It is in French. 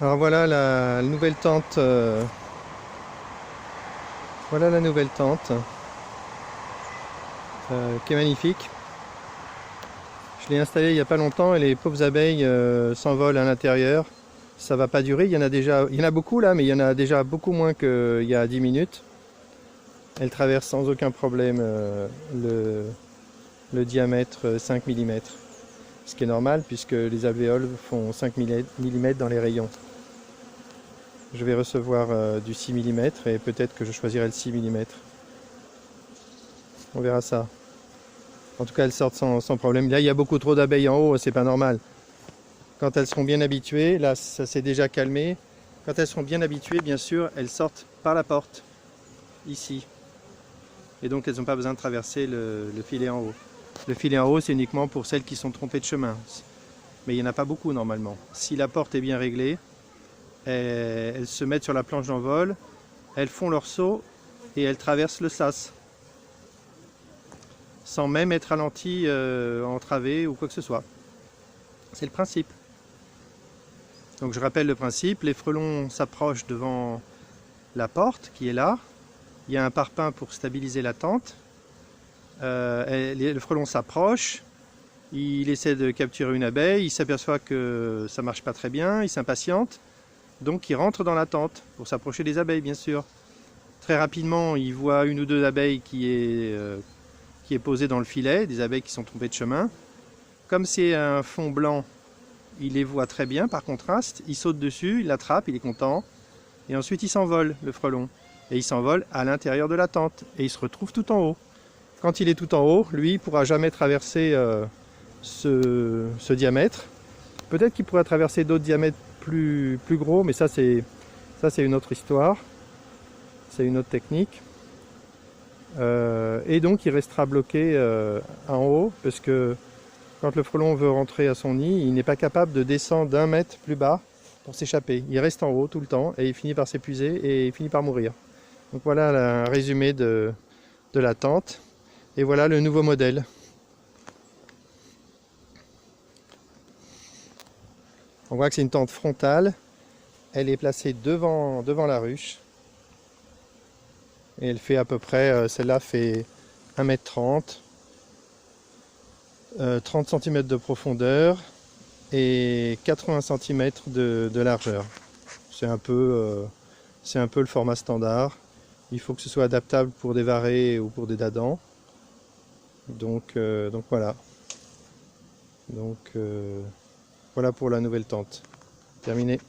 Alors voilà la nouvelle tente. Voilà la nouvelle tente qui est magnifique. Je l'ai installée il n'y a pas longtemps et les pauvres abeilles s'envolent à l'intérieur. Ça va pas durer. Il y en a beaucoup là, mais il y en a déjà beaucoup moins qu'il y a 10 minutes. Elle traverse sans aucun problème le diamètre 5 mm. Ce qui est normal puisque les alvéoles font 5 mm dans les rayons. Je vais recevoir du 6 mm et peut-être que je choisirai le 6 mm. On verra ça. En tout cas, elles sortent sans problème. Là, il y a beaucoup trop d'abeilles en haut, c'est pas normal. Quand elles seront bien habituées, là, ça s'est déjà calmé. Quand elles seront bien habituées, bien sûr, elles sortent par la porte, ici. Et donc, elles n'ont pas besoin de traverser le filet en haut. Le filet en haut, c'est uniquement pour celles qui sont trompées de chemin. Mais il n'y en a pas beaucoup, normalement. Si la porte est bien réglée, elles se mettent sur la planche d'envol, elles font leur saut et elles traversent le sas. Sans même être ralenti, entravé ou quoi que ce soit. C'est le principe. Donc je rappelle le principe, les frelons s'approchent devant la porte qui est là. Il y a un parpaing pour stabiliser la tente. Le frelon s'approche, il essaie de capturer une abeille, il s'aperçoit que ça marche pas très bien, il s'impatiente. Donc il rentre dans la tente pour s'approcher des abeilles, bien sûr. Très rapidement, il voit une ou deux abeilles qui est posée dans le filet, des abeilles qui sont trompées de chemin. Comme c'est un fond blanc, il les voit très bien par contraste, il saute dessus, il l'attrape, il est content, et ensuite il s'envole, le frelon. Et il s'envole à l'intérieur de la tente, et il se retrouve tout en haut. Quand il est tout en haut, lui, il ne pourra jamais traverser ce diamètre. Peut-être qu'il pourra traverser d'autres diamètres plus gros, mais ça c'est une autre histoire, c'est une autre technique. Et donc il restera bloqué en haut, parce que quand le frelon veut rentrer à son nid, il n'est pas capable de descendre d'1 mètre plus bas pour s'échapper. Il reste en haut tout le temps et il finit par s'épuiser et il finit par mourir. Donc voilà un résumé de la tente. Et voilà le nouveau modèle. On voit que c'est une tente frontale. Elle est placée devant la ruche. Et elle fait à peu près, celle-là fait 1,30 m, 30 cm de profondeur et 80 cm de largeur. C'est un peu le format standard. Il faut que ce soit adaptable pour des varechs ou pour des dadans. Donc voilà. Voilà pour la nouvelle tente. Terminé.